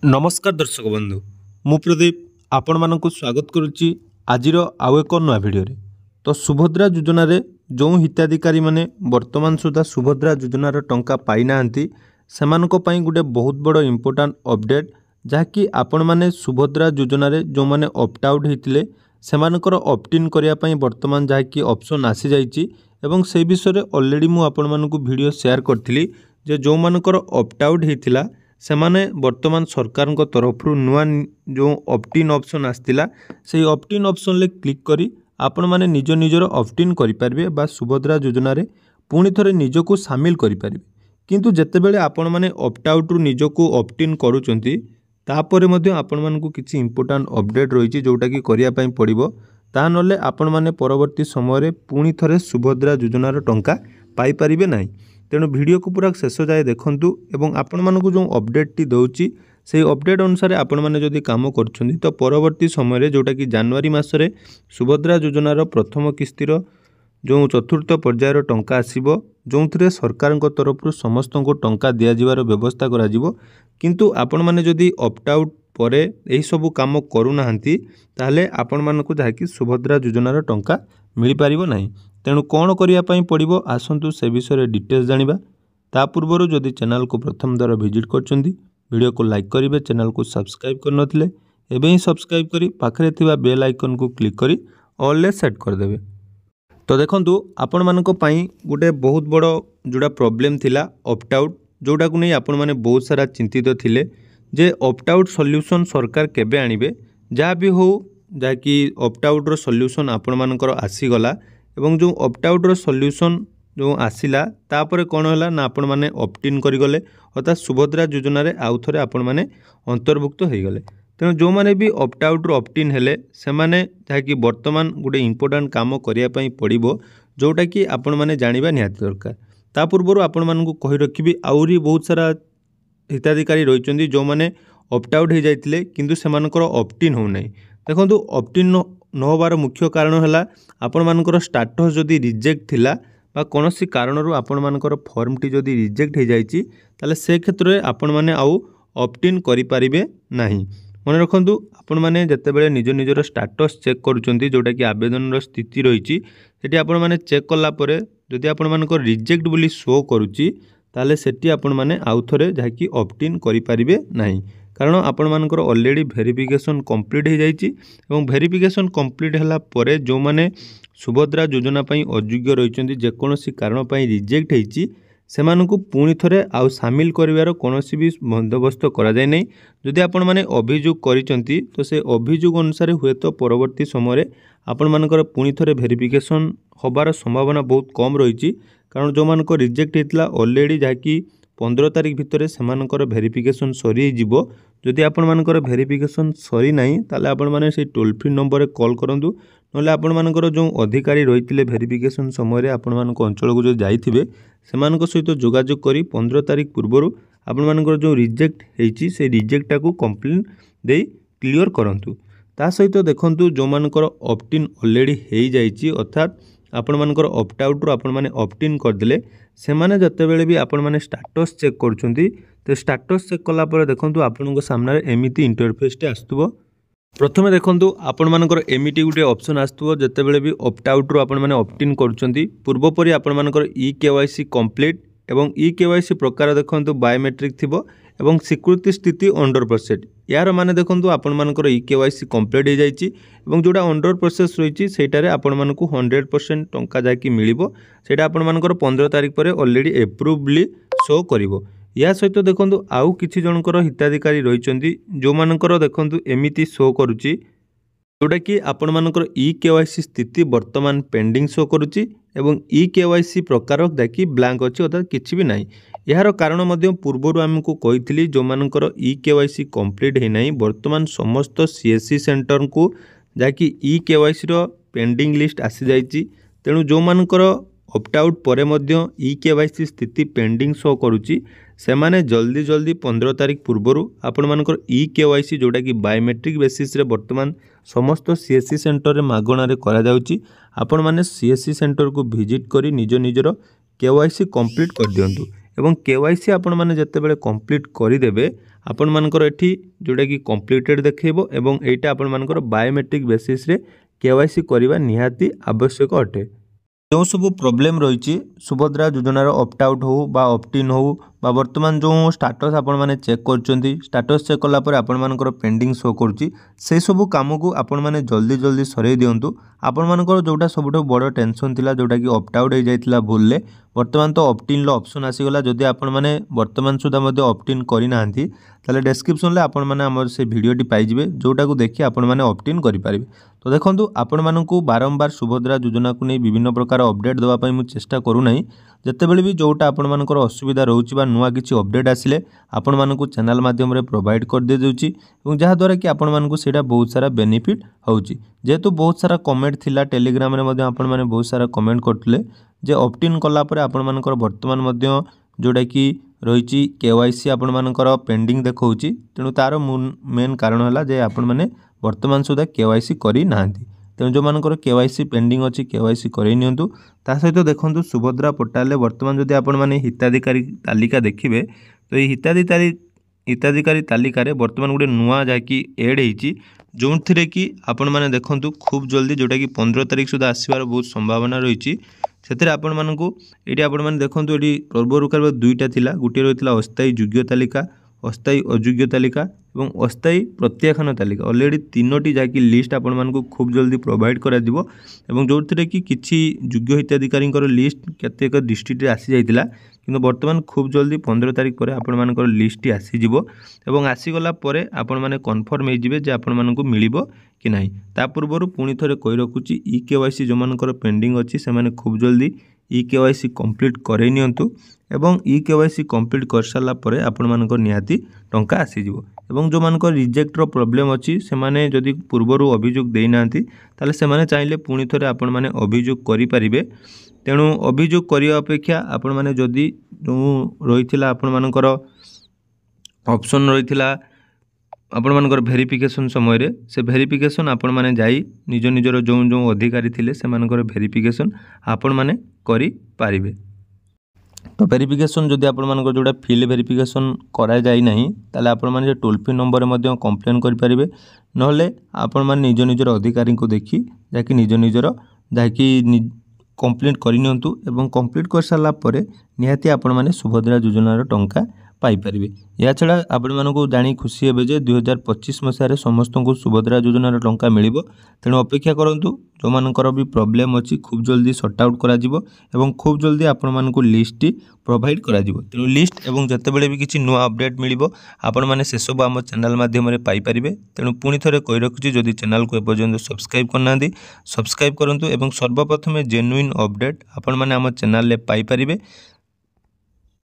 नमस्कार दर्शक बंधु मु प्रदीप आपण मानक स्वागत करुच्ची आजिर आउ एक नया भिडियो तो सुभद्रा योजना रे जो हिताधिकारी माने वर्तमान सुधा सुभद्रा योजनार टंका पाई नांती सेमानक पई गुटे बहुत बड़ इम्पोर्टाट अपडेट जहाँकि आपण माने सुभद्रा योजना रे जो माने ऑप्ट आउट होते सेमानकर ऑप्ट इन करिया पई वर्तमान जहाँकि ऑप्शन आसी जाइछि एवं से विषय ऑलरेडी मु आपण मानक वीडियो शेयर करथिली जे जो मानकर ऑप्ट आउट होइतिला सेमाने वर्तमान सरकार तरफ नुआ जो ऑप्ट इन ऑप्शन आसला से ऑप्ट इन ऑप्शन ले क्लिक करी आपण माने निज निजर ऑप्ट इन करि पारबे बा सुभद्रा योजना रे पुणी थरे निजको शामिल करि पारबे। किंतु जेतेबेले आपण माने ऑप्ट आउट रु निजको ऑप्ट इन करूचंती तापरे मध्ये आपण मानकु किछि इंपोर्टेंट अपडेट रहिछि जोटा कि करिया पई पड़िबो ता नले आपण माने परवर्ती समय रे पुणी थरे सुभद्रा योजनार टंका पाई परिबे नाही। तेणु वीडियो को पूरा शेष जाए देखंतु एवं आपण मानकु जो अपडेट टी दउची से अपडेट अनुसार आपण माने जदि काम करछंती तो परवर्ती समय रे जोटा कि जनवरी मासरे सुभद्रा योजनार प्रथम किस्तिर जो चतुर्थ पर्यायर टंका आसीबो जोंथरे सरकार तरफ समस्त को टंका दिया जिवार व्यवस्था करा जिवो। किंतु आपण माने जदि ऑप्ट आउट परे एही सब काम करू नाहंती ताले आपण मानकु जाकी सुभद्रा योजनार टंका मिली पारिबो नाही। तेणु कौन करने पड़ो आसतु से विषय डिटेल्स जानिबा। ता पूर्व जदि चैनल को प्रथम दर विजिट करछंती वीडियो को लाइक करेंगे, चैनल को सब्सक्राइब करनथिले एबे ही सब्सक्राइब करी पाखरे थिबा बेल आइकन को क्लिक करी ऑल ले सेट करदेवे। तो देखंतु आपण मानक पई गोटे बहुत बड़ जोड़ा प्रॉब्लम थिला ऑप्ट आउट जोटा को नहीं आपण माने बहुत सारा चिंतित थिले जे ऑप्ट आउट सॉल्यूशन सरकार केबे आनिबे जहाँ भी हो जाकि ऑप्ट आउट रो सॉल्यूशन आपण मानकर आसीगला एवं जो ऑप्ट आउट रो सॉल्यूशन जो आसिला तापरे कौन है ना आपण माने ऑप्ट इन करिगले अर्थात सुभद्रा योजना रे आउ थरे आपण माने अंतर्भुक्त हो गले। तेणु जो माने भी ऑप्ट आउट रो ऑप्ट इन हेले से माने जाकि वर्तमान गोटे इंपोर्टेंट काम करिया पई पड़िबो जोटा कि आपण माने जानिबा निहाती दरकार। ता पूर्व आपण मानकु कहि रखिबी आउरी बहुत सारा हिताधिकारी रहिचंदी जो माने ऑप्ट आउट हो जाइतिले किंतु सेमानकर ऑप्ट इन हो नै। देखंतु ऑप्ट इन न होबार मुख्य कारण है आपण मानकर स्टाटस जदि रिजेक्ट थिला बा कोनोसी कारणरू आपण मानकर फॉर्म टी जदि रिजेक्ट हो जाइछि ताले से क्षेत्र में आपण माने आउ ऑप्ट इन करि पारिबे नाही। मन रखंतु आपण माने जतेबेले निज निजर स्टाटस चेक करूचंती जोटा कि आवेदन स्थिति रहिछि सेठी आपण माने चेक कला परे जदि आपण मानकर रिजेक्ट बोली शो करूछि ताले सेठी आपण माने आउ थरे जाकि ऑप्ट इन करि पारिबे नाही। कारण आपण मानकर ऑलरेडी वेरिफिकेशन कंप्लीट हो जाइछि एवं वेरिफिकेशन कंप्लीट होला परे जो माने सुभद्रा योजना पई अयोग्य रहिचंती जे कोनोसी कारण पई रिजेक्ट हेछि सेमानकु पुणी थरे आउ शामिल करिवार कोनोसी भी बंदोबस्त करा जाय नै। जदि आपण माने अभियोग करिचंती तो से अभियोग अनुसार हुए तो परवर्ती समय रे आपण मानकर पुणी थरे वेरिफिकेशन होबार संभावना बहुत कम रहिछि। कारण जो मानकर रिजेक्ट हेतला ऑलरेडी जाकि 15 तारिख भितर सेमानकर वेरिफिकेशन सरी जीवो। जदि आपण मानकर वेरिफिकेशन सरी नाही ताले आपण माने से टोल फ्री नंबर रे कॉल करंतु नले आपण मानकर जो अधिकारी रहितिले वेरिफिकेशन समय रे आपण मानक अंचल को जो जाइथिबे सेमानक सहित जोगाजोग करी 15 तारिख पूर्वरु आपण मानकर जो रिजेक्ट हेछि से रिजेक्टा को कंप्लेन देई क्लियर करंतु। ता सहित देखंतु जो मानकर ऑप्ट इन ऑलरेडी हेइ जाइछि अर्थात आपण मानकर ऑप्ट आउट रो आपण माने ऑप्ट इन कर देले से माने जतेबेले भी आपण माने स्टाटस चेक करछंती तो स्टाटस चेक कला पर देखंतु आपनको सामने एमिति इंटरफेस टे आस्तुबो। प्रथमे देखंतु आपण मानकर एमिति गुटे ऑप्शन आस्तुबो जतेबेले भी ऑप्ट आउट रो आपण माने ऑप्ट इन करछंती पूर्व परि आपण मानकर ई केवाईसी कंप्लीट एवं ई केवाईसी प्रकार देखंतु बायोमेट्रिक थिबो एवं सिक्योरिटी स्थिति 100%। यार माने देखंतु आपण मानकर ई केवाईसी कंप्लीट हो जाइछि एवं जोडा अंडर प्रोसेस रहिछि सेटारे आपण मानकु 100% टंका जाकी मिलिबो सेटा आपण मानकर 15 तारिख परे ऑलरेडी अप्रूवली शो करिवो। या सहित देखंतु आउ किछि जनकर हिताधिकारी रहिचंदी जो मानकर देखंतु एमिति शो करूछि जोटा कि आपण मानकर ई केवाईसी स्थिति वर्तमान पेंडिंग शो करूछि एवं ई केवाईसी प्रकार देखि ब्लैंक अछि अर्थात किछि भी नाही। यार कारण मध्य पूर्वरु हमकु कहिथिली जो मानकर ई केवाईसी कंप्लीट हे नाही वर्तमान समस्त सीएससी सेंटर को जाकि ई केवाईसी रो पेंडिंग लिस्ट आसी जाइछि। तेणु जो मानकर ऑप्ट आउट परे मध्य ई केवाईसी स्थिति पेंडिंग शो करूछि से माने जल्दी जल्दी 15 तारिख पूर्वरु आपण मानकर ई केवाईसी जोटा कि बायोमेट्रिक बेसिस रे वर्तमान समस्त सीएससी सेंटर रे मागणा रे करा जाउछि। आपण माने सीएससी सेंटर को विजिट करी निज निजर केवाईसी कंप्लीट कर दियंतु एवं केवाईसी आपण माने जत्ते बेले कंप्लीट करिदेबे आपण मानकर एठी जोटा कि कंप्लीटेड देखैबो एवं एटा आपण मानकर बायोमेट्रिक बेसिस रे केवाईसी करबा निहाती आवश्यक अटे। जो सब प्रोब्लेम रही सुभद्रा योजनार ऑप्ट आउट हो बा ऑप्ट इन हो बा वर्तमान जो स्टाटस आपण माने चेक करचंती स्टाटस चेक कला पर आपण मानकर पेंडिंग शो करूची से सब काम को आपण माने जल्दी जल्दी सरै दियंतु। आपण मानकर जोटा सबुठ बड़ टेंशन थिला जोटा कि ऑप्ट आउट हो जाइतिला भूलले वर्तमान तो ऑप्ट इन लो ऑप्शन आसीगला। जदि आपण माने वर्तमान सुधा मध्ये ऑप्ट इन करि नाहंती ताले डिस्क्रिप्शन ले आपण माने हमर से वीडियोटी पाई जिवे जोटा को देखि आपण माने ऑप्ट इन करि पारिबे। तो देखंतु आपण मानकू बारंबार सुभद्रा योजना को नहीं विभिन्न प्रकार अपडेट देवा पई मु चेष्टा करू नाही। जतेबेले भी जोटा आपण मानकर असुविधा रहउची बा नुवा किछि अपडेट आसिले आपण मानकू चैनल माध्यम रे प्रोवाइड कर दे देउची एवं जहा द्वारा कि आपण मानकू सेटा बहुत सारा बेनिफिट होउची। जेतु बहुत सारा कमेंट थिला टेलीग्राम रे मध्ये आपण माने बहुत सारा कमेंट करतले जे ऑप्ट इन कला परे आपण मानकर वर्तमान मध्ये जोटा कि रही केवाईसी आपण मानकर पेंडिंग देखौची तेणु तार मेन कारण हला जे आपण माने वर्तमान सुधा केवाईसी करी नाहंती। तेणु जो मानकर केवाईसी पेंडिंग अच्छी केवाईसी करई नियंतु। ता सहित देखंतु सुभद्रा पोर्टाल रे वर्तमान जदि आपण माने हिताधिकारी तालिका देखिबे तो ये हिताधिकारी तालिका रे वर्तमान गोटे नुआ जाकि एड होईची जोंथिरे कि आपण माने देखंतु खूब जल्दी जोटा कि 15 तारिख सुधा आसीबार बहुत संभावना रही। से आपण मानकू ये आपण माने देखंतु ये पूर्व कार दुईटा थिला गोटे रही अस्थायी योग्य तालिका अस्थायी अयोग्य तालिका और अस्थायी प्रत्याख्यान तालिका ऑलरेडी तीनोटी जाकि लिस्ट आपण मानकू खूब जल्दी प्रोवाइड करा दिबो एवं जोथिरे कि किछि योग्य हिताधिकारी लिस्ट केतेक डिस्ट्रिक्ट रे आसी जाइतिला किंतु वर्तमान खूब जल्दी 15 तारिख पर आपण मानकर लिस्ट आसी जिवो एवं आसीगला परे आपण माने कन्फर्म हो जिवे जे आपण मानकू मिलिबो कि नाही। ता पूर्वरु पुणी थरे कहि रखुची ई केवाईसी जो मानकर पेंडिंग अछि से माने खूब जल्दी ई केवाईसी कंप्लीट करे नियंतु एवं ई केवाईसी कंप्लीट कर साला परे आपण मानकर निहाती टंका आसी जिवो एवं जो मानकर रिजेक्ट रो प्रॉब्लम अछि से माने जदि पूर्वरु अभियोग देई नांती ताले से माने चाहिले पुणी थरे आपण माने अभियोग करि परिबे। तेणु अभियोग करिया अपेक्षा आपण माने जदि जो रहिथिला आपण मानकर ऑप्शन रहिथिला आपण मानकर वेरिफिकेशन समय रे से वेरिफिकेशन आपण माने जाई निज निजर जो जो अधिकारी थिले से मानकर वेरिफिकेशन आपण माने करि पारिबे। तो वेरिफिकेशन जदि आपण मानकर जोटा फील्ड वेरिफिकेशन करा जाई नाही ताले आपण माने टोल फ्री नंबर रे मध्ये कंप्लेन करि पारिबे नहले आपण माने निज निजर अधिकारी को देखि जाकि निज निजर जाकि कंप्लीट करिनियंतु एवं कंप्लीट कर साला परे निहाती आपण माने सुभद्रा योजनार टंका पाई परिबे। या छड़ा आपण मानकू जानी खुशी हेबे जे 2025 मसिया समस्त को सुभद्रा योजनार टंका मिलिबो। तेणु अपेक्षा करंतु जो मानकर भी प्रॉब्लम अछि खूब जल्दी सॉर्ट आउट करा जिवो एवं खूब जल्दी आपण मानकू लिस्ट प्रोवाइड करा जिवो। तेणु लिस्ट एवं जतेबेले भी किछि नुआ अपडेट मिलिबो आपण माने से सब हम चैनल माध्यम रे पाई परिबे। तेणु पुणी थरे कहि रखुची जदि चैनल को एपर्यंत सब्सक्राइब करनांदी सब्सक्राइब करंतु एवं सर्वप्रथमे जेन्युइन अपडेट आपण माने हम चैनल रे पाई परिबे।